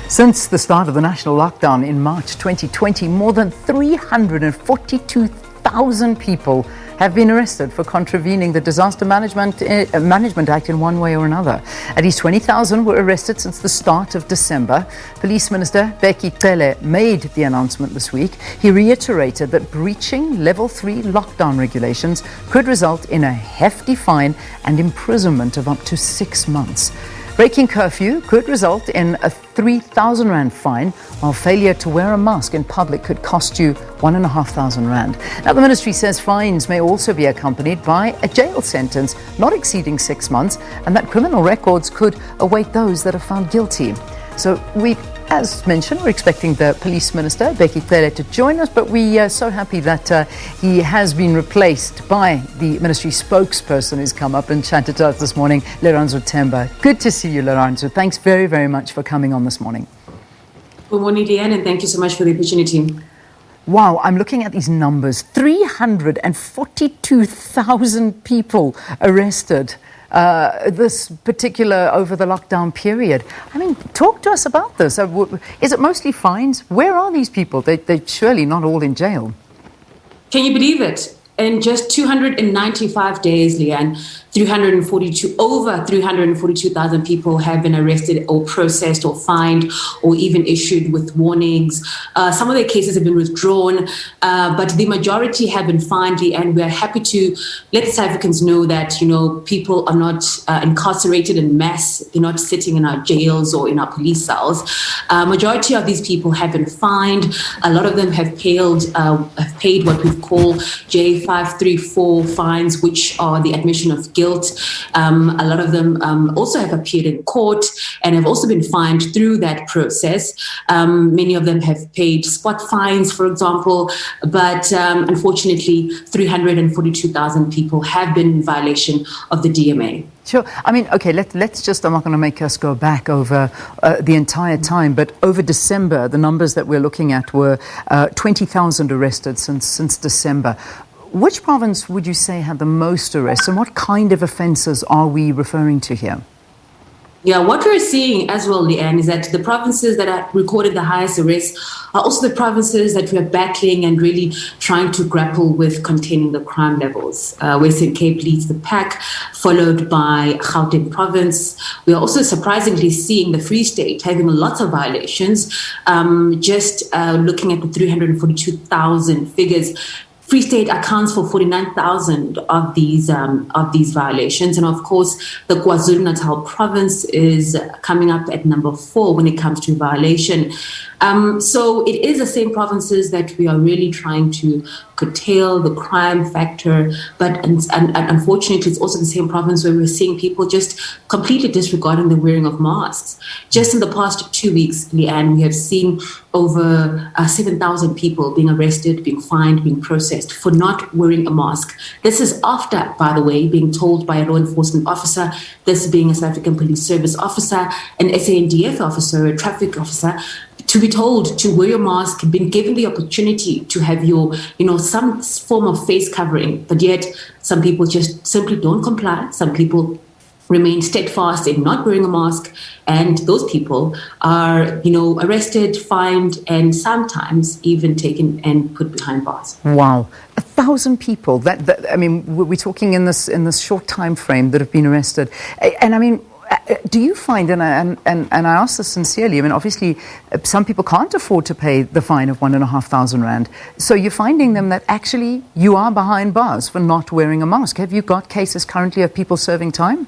Since the start of the national lockdown in March 2020, more than 342,000 people have been arrested for contravening the Disaster Management Act in one way or another. At least 20,000 were arrested since the start of December. Police Minister Bheki Cele made the announcement this week. He reiterated that breaching level 3 lockdown regulations could result in a hefty fine and imprisonment of up to 6 months. Breaking curfew could result in a 3,000 rand fine, while failure to wear a mask in public could cost you 1,500 rand. Now, the ministry says fines may also be accompanied by a jail sentence not exceeding 6 months, and that criminal records could await those that are found guilty. So as mentioned, we're expecting the Police Minister, Bheki Cele, to join us, but we are so happy that he has been replaced by the ministry spokesperson who's come up and chatted to us this morning, Lirandzu Themba. Good to see you, Lirandzu. Thanks very, very much for coming on this morning. Good morning, Leanne, and thank you so much for the opportunity. Wow, I'm looking at these numbers. 342,000 people arrested this particular over the lockdown period. I mean, talk to us about this. Is it mostly fines? Where are these people? They're surely not all in jail. Can you believe it? In just 295 days, Leanne, over 342,000 people have been arrested or processed or fined or even issued with warnings. Some of their cases have been withdrawn, but the majority have been fined, and we're happy to let South Africans know that, people are not incarcerated in mass. They're not sitting in our jails or in our police cells. Majority of these people have been fined. A lot of them have paid what we call J534 fines, which are the admission of guilt. A lot of them also have appeared in court and have also been fined through that process. Many of them have paid spot fines, for example, but unfortunately, 342,000 people have been in violation of the DMA. Sure. I mean, okay, let's just, I'm not going to make us go back over the entire time, but over December, the numbers that we're looking at were 20,000 arrested since December. Which province would you say had the most arrests, and what kind of offences are we referring to here? Yeah, what we're seeing as well, Leanne, is that the provinces that have recorded the highest arrests are also the provinces that we are battling and really trying to grapple with containing the crime levels. Western Cape leads the pack, followed by Gauteng province. We are also surprisingly seeing the Free State having lots of violations. Looking at the 342,000 figures, Free State accounts for 49,000 of these violations, and of course, the KwaZulu-Natal province is coming up at number 4 when it comes to violation. So it is the same provinces that we are really trying to curtail the crime factor, but unfortunately, it's also the same province where we're seeing people just completely disregarding the wearing of masks. Just in the past 2 weeks, Leanne, we have seen over 7,000 people being arrested, being fined, being processed for not wearing a mask. This is after, by the way, being told by a law enforcement officer, this being a South African Police Service officer, an SANDF officer, a traffic officer, to be told to wear your mask, being given the opportunity to have your, some form of face covering, but yet some people just simply don't comply. Some people remain steadfast in not wearing a mask, and those people are, arrested, fined, and sometimes even taken and put behind bars. Wow. 1,000 people. I mean, we're talking in this short time frame that have been arrested. And I mean, do you find, and I ask this sincerely, I mean, obviously, some people can't afford to pay the fine of 1,500 rand. So you're finding them that actually you are behind bars for not wearing a mask. Have you got cases currently of people serving time?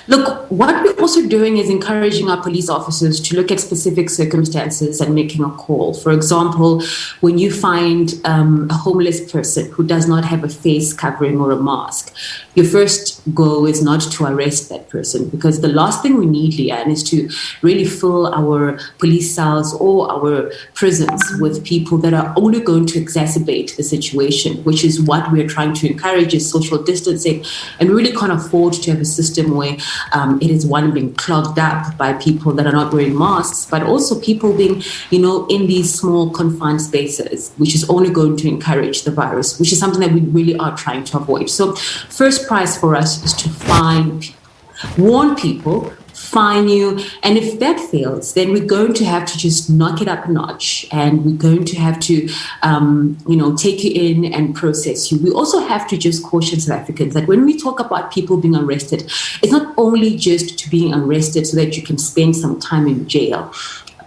Look, what we're also doing is encouraging our police officers to look at specific circumstances and making a call. For example, when you find a homeless person who does not have a face covering or a mask, your first goal is not to arrest that person, because the last thing we need, Leanne, is to really fill our police cells or our prisons with people that are only going to exacerbate the situation, which is what we're trying to encourage, is social distancing. And we really can't afford to have a system where it is one being clogged up by people that are not wearing masks, but also people being, in these small confined spaces, which is only going to encourage the virus, which is something that we really are trying to avoid. So first prize for us is to warn people fine you. And if that fails, then we're going to have to just knock it up a notch, and we're going to have to, take you in and process you. We also have to just caution South Africans that when we talk about people being arrested, it's not only just to being arrested so that you can spend some time in jail.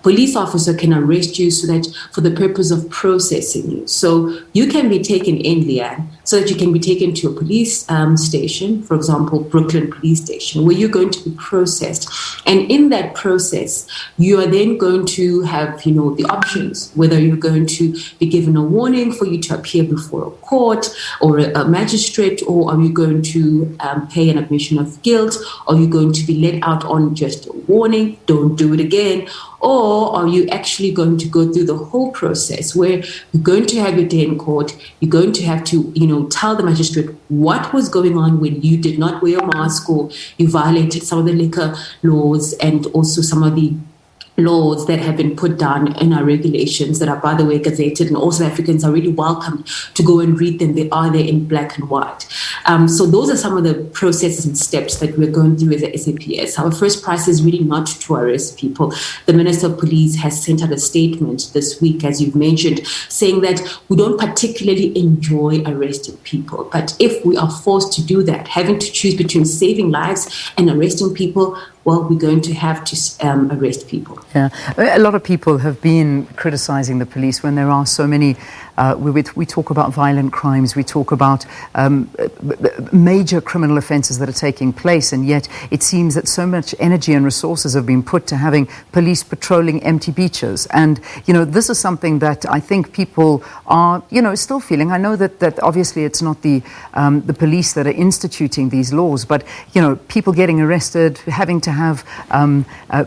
Police officer can arrest you so that for the purpose of processing you. So you can be taken in, Leanne, so that you can be taken to a police station, for example, Brooklyn Police Station, where you're going to be processed. And in that process, you are then going to have, the options, whether you're going to be given a warning for you to appear before a court or a magistrate, or are you going to pay an admission of guilt, or are you going to be let out on just a warning, don't do it again, or are you actually going to go through the whole process where you're going to have your day in court, you're going to have to, tell the magistrate what was going on when you did not wear a mask or you violated some of the liquor laws and also some of the laws that have been put down in our regulations that are, by the way, gazetted, and all South Africans are really welcome to go and read them. They are there in black and white. So those are some of the processes and steps that we're going through as a SAPS. Our first prize is really not to arrest people. The Minister of Police has sent out a statement this week, as you've mentioned, saying that we don't particularly enjoy arresting people. But if we are forced to do that, having to choose between saving lives and arresting people, well, we're going to have to arrest people. Yeah, a lot of people have been criticizing the police when there are so many. We talk about violent crimes, we talk about major criminal offences that are taking place, and yet it seems that so much energy and resources have been put to having police patrolling empty beaches. And, this is something that I think people are, still feeling. I know that obviously it's not the police that are instituting these laws, but, people getting arrested, having to have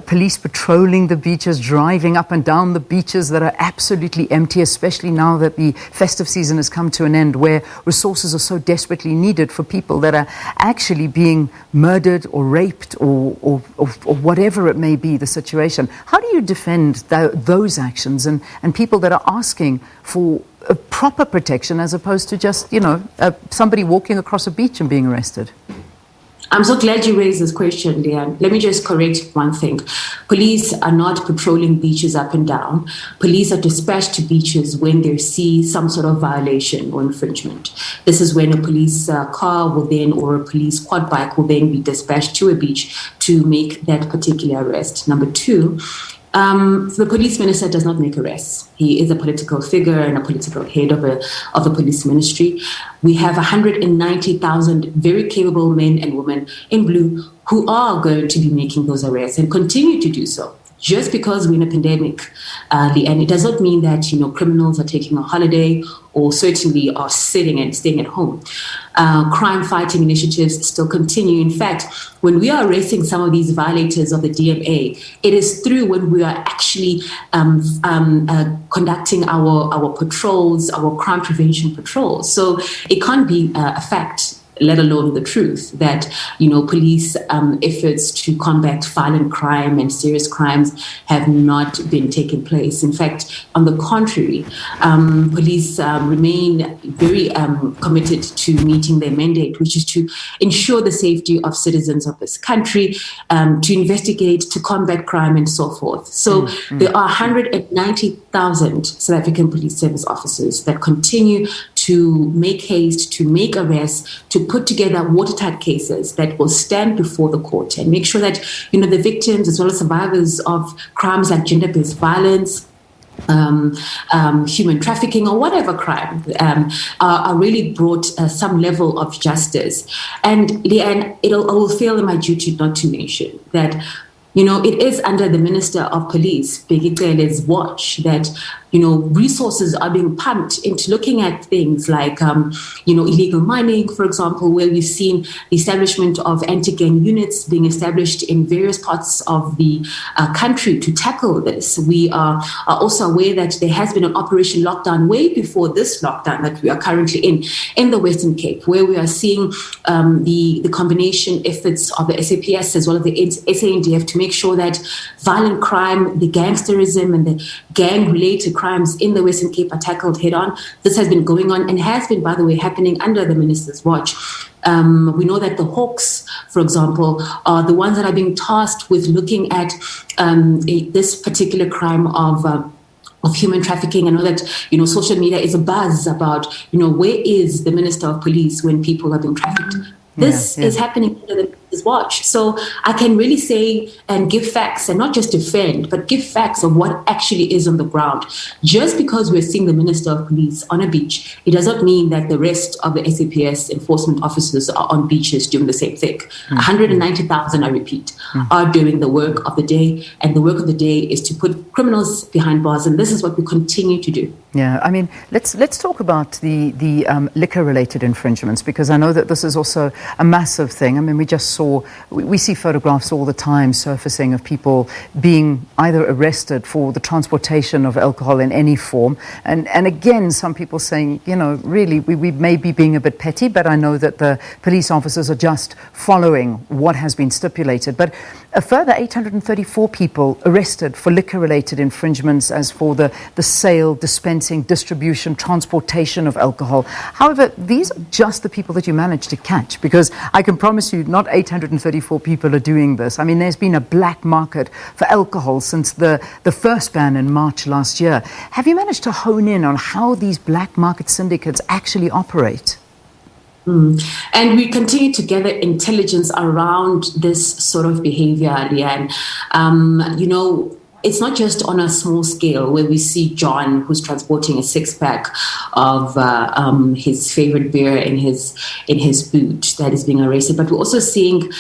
police patrolling the beaches, driving up and down the beaches that are absolutely empty, especially now that the festive season has come to an end, where resources are so desperately needed for people that are actually being murdered or raped or whatever it may be the situation. How do you defend those actions and people that are asking for a proper protection as opposed to just, somebody walking across a beach and being arrested? I'm so glad you raised this question, Leanne. Let me just correct one thing. Police are not patrolling beaches up and down. Police are dispatched to beaches when they see some sort of violation or infringement. This is when a police car will then, or a police quad bike will then be dispatched to a beach to make that particular arrest. Number two, the police minister does not make arrests. He is a political figure and a political head of the police ministry. We have 190,000 very capable men and women in blue who are going to be making those arrests and continue to do so. Just because we're in a pandemic, and it does not mean that criminals are taking a holiday or certainly are sitting and staying at home. Crime fighting initiatives still continue. In fact, when we are arresting some of these violators of the DMA, it is through when we are actually conducting our patrols, our crime prevention patrols. So it can't be a fact, let alone the truth, that police efforts to combat violent crime and serious crimes have not been taking place. In fact, on the contrary, police remain very committed to meeting their mandate, which is to ensure the safety of citizens of this country, to investigate, to combat crime, and so forth. So there are 190,000 South African police service officers that continue to make haste, to make arrests, to put together watertight cases that will stand before the court and make sure that, the victims as well as survivors of crimes like gender-based violence, human trafficking or whatever crime are really brought some level of justice. And Leanne, I will feel in my duty not to mention that it is under the Minister of Police, Bheki Cele's watch that, resources are being pumped into looking at things like, illegal mining, for example, where we've seen the establishment of anti-gang units being established in various parts of the country to tackle this. We are also aware that there has been an Operation Lockdown way before this lockdown that we are currently in the Western Cape, where we are seeing the combination efforts of the SAPS as well as the SANDF to make sure that violent crime, the gangsterism and the gang-related crimes in the Western Cape are tackled head-on. This has been going on and has been, by the way, happening under the minister's watch. We know that the Hawks, for example, are the ones that are being tasked with looking at this particular crime of human trafficking. I know that, social media is a buzz about, where is the Minister of Police when people are being trafficked? This is happening under the Minister's watch. So I can really say and give facts, and not just defend, but give facts of what actually is on the ground. Just because we're seeing the Minister of Police on a beach, it does not mean that the rest of the SAPS enforcement officers are on beaches doing the same thing. 190,000, I repeat, are doing the work of the day, and the work of the day is to put criminals behind bars, and this is what we continue to do. Yeah, I mean, let's talk about the liquor-related infringements, because I know that this is also a massive thing. I mean, we see photographs all the time surfacing of people being either arrested for the transportation of alcohol in any form, and again, some people saying, really, we may be being a bit petty, but I know that the police officers are just following what has been stipulated. But a further 834 people arrested for liquor-related infringements as for the sale, dispensing, distribution, transportation of alcohol. However, these are just the people that you managed to catch, because I can promise you not 834 people are doing this. I mean, there's been a black market for alcohol since the first ban in March last year. Have you managed to hone in on how these black market syndicates actually operate? And we continue to gather intelligence around this sort of behavior, Leanne. It's not just on a small scale where we see John, who's transporting a six-pack of his favorite beer in his boot, that is being arrested. But we're also seeing,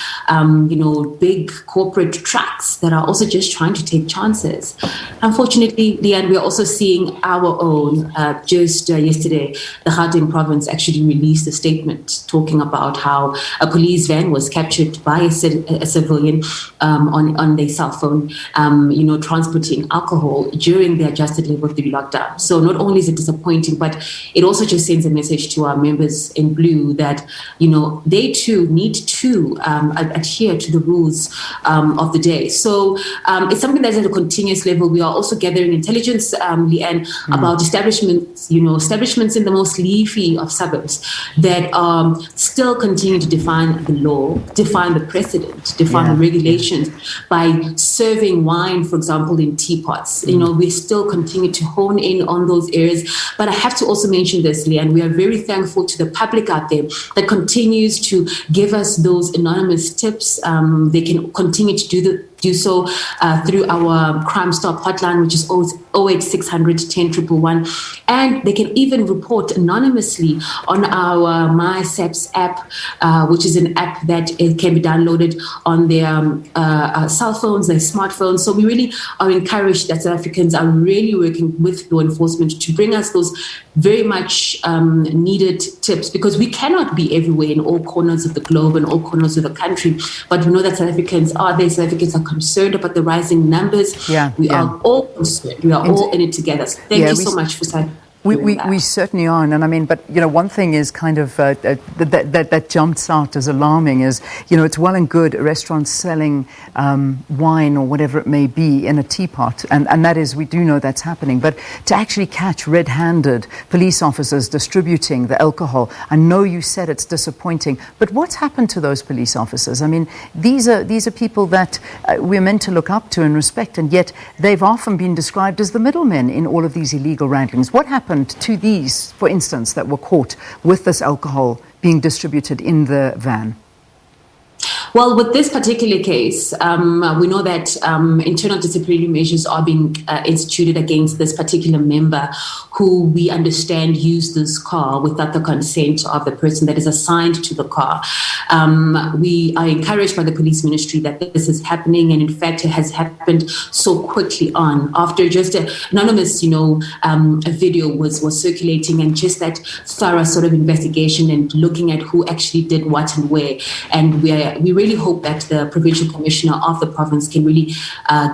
big corporate trucks that are also just trying to take chances. Unfortunately, Leanne, we're also seeing our own. Just yesterday, the Gauteng province actually released a statement talking about how a police van was captured by a civilian on their cell phone, transporting alcohol during the adjusted level 3 lockdown. So not only is it disappointing, but it also just sends a message to our members in blue that, they too need to adhere to the rules of the day. So it's something that's at a continuous level. We are also gathering intelligence, Leanne, about establishments in the most leafy of suburbs that still continue to define the law, define the precedent, define the regulations by serving wine, for example, in teapots. We still continue to hone in on those areas. But I have to also mention this, Leanne, we are very thankful to the public out there that continues to give us those anonymous tips. They can continue to do so through our Crime Stop hotline, which is 08600 10111. And they can even report anonymously on our My SAPS app, which is an app that it can be downloaded on their cell phones, their smartphones. So we really are encouraged that South Africans are really working with law enforcement to bring us those very much needed tips, because we cannot be everywhere in all corners of the globe and all corners of the country. But we know that South Africans are there. South Africans are concerned about the rising numbers. We are all concerned. We are all in it together. So thank you so much for saying. We certainly are, and I mean, but one thing is kind of that jumps out as alarming is, it's well and good restaurants selling wine or whatever it may be in a teapot, and that is, we do know that's happening. But to actually catch red-handed police officers distributing the alcohol, I know you said it's disappointing, but what's happened to those police officers? I mean, these are people that we're meant to look up to and respect, and yet they've often been described as the middlemen in all of these illegal wranglings. What happened to these, for instance, that were caught with this alcohol being distributed in the van? Well, with this particular case, we know that internal disciplinary measures are being instituted against this particular member who we understand used this car without the consent of the person that is assigned to the car. We are encouraged by the police ministry that this is happening, and in fact, it has happened so quickly on. After just an anonymous, a video was circulating, and just that thorough sort of investigation and looking at who actually did what and where. And we really hope that the provincial commissioner of the province can really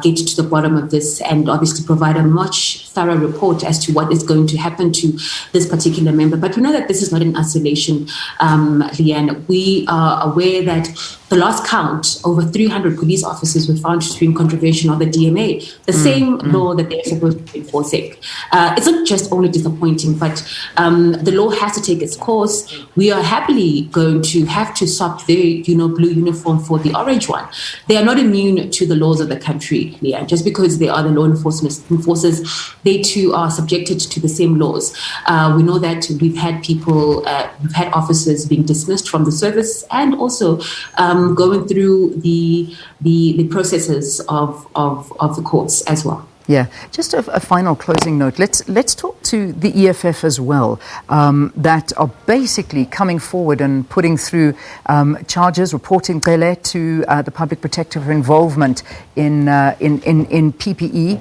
get to the bottom of this and obviously provide a much thorough report as to what is going to happen to this particular member. But we know that this is not in isolation, Leanne. We are aware that the last count, over 300 police officers were found to be in contravention of the DMA, the same law that they're supposed to be enforcing. It's not just only disappointing, but the law has to take its course. We are happily going to have to swap the blue uniform for the orange one. They are not immune to the laws of the country, Leah. Just because they are the law enforcers, they too are subjected to the same laws. We know that we've had officers being dismissed from the service, and also going through the processes of the courts as well. Yeah, just a final closing note. Let's talk to the EFF as well, that are basically coming forward and putting through charges, reporting Cele to the public protector for involvement in PPE.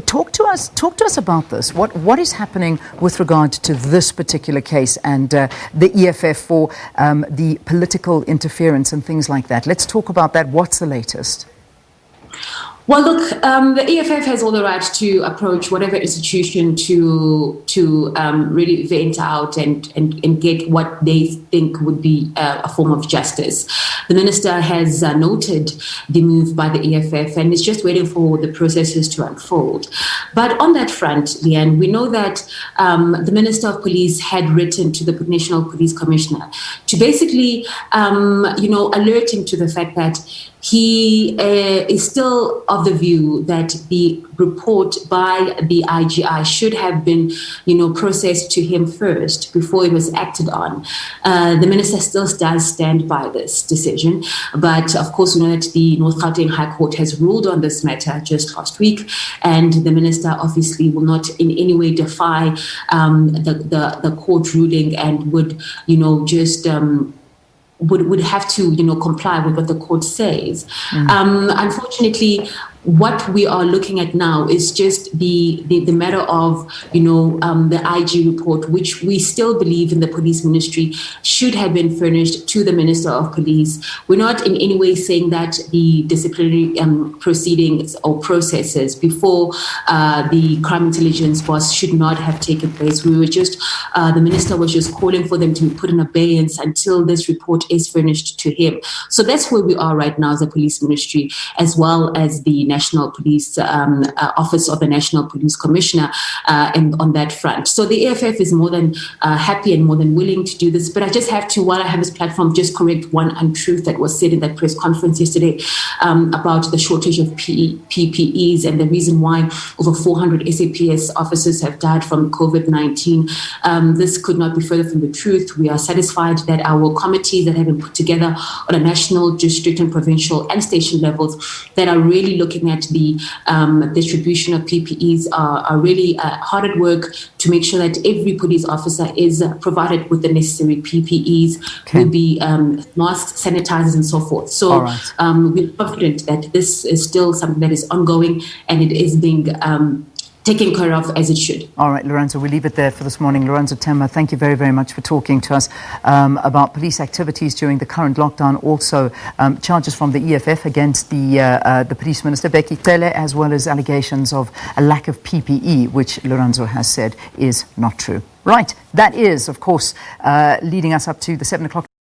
Talk to us about this. What is happening with regard to this particular case and the EFF for the political interference and things like that? Let's talk about that. What's the latest? Well, look, the EFF has all the right to approach whatever institution to really vent out and get what they think would be a form of justice. The minister has noted the move by the EFF and is just waiting for the processes to unfold. But on that front, Leanne, we know that the Minister of Police had written to the National Police Commissioner to basically, alert him to the fact that he is still of the view that the report by the IGI should have been, processed to him first before it was acted on. The minister still does stand by this decision. But of course, we know that the North Gauteng High Court has ruled on this matter just last week. And the minister obviously will not in any way defy the court ruling and would, would have to, comply with what the court says. Unfortunately, what we are looking at now is just the matter of, the IG report, which we still believe in the police ministry should have been furnished to the Minister of Police. We're not in any way saying that the disciplinary proceedings or processes before the crime intelligence boss should not have taken place. We were just, the minister was just calling for them to be put in abeyance until this report is furnished to him. So that's where we are right now as a police ministry, as well as the National Police Office of the National Police Commissioner and on that front. So the EFF is more than happy and more than willing to do this. But I just have to, while I have this platform, just correct one untruth that was said in that press conference yesterday about the shortage of PPEs and the reason why over 400 SAPS officers have died from COVID-19. This could not be further from the truth. We are satisfied that our committees that have been put together on a national, district and provincial and station levels that are really looking at the distribution of PPEs are really hard at work to make sure that every police officer is provided with the necessary PPEs, will be masks, sanitizers and so forth. So we're confident that this is still something that is ongoing and it is being taken care of as it should. All right, Lirandzu, we'll leave it there for this morning. Lirandzu Themba, thank you very, very much for talking to us about police activities during the current lockdown. Also, charges from the EFF against the police minister, Bheki Cele, as well as allegations of a lack of PPE, which Lirandzu has said is not true. Right, that is, of course, leading us up to the 7 o'clock.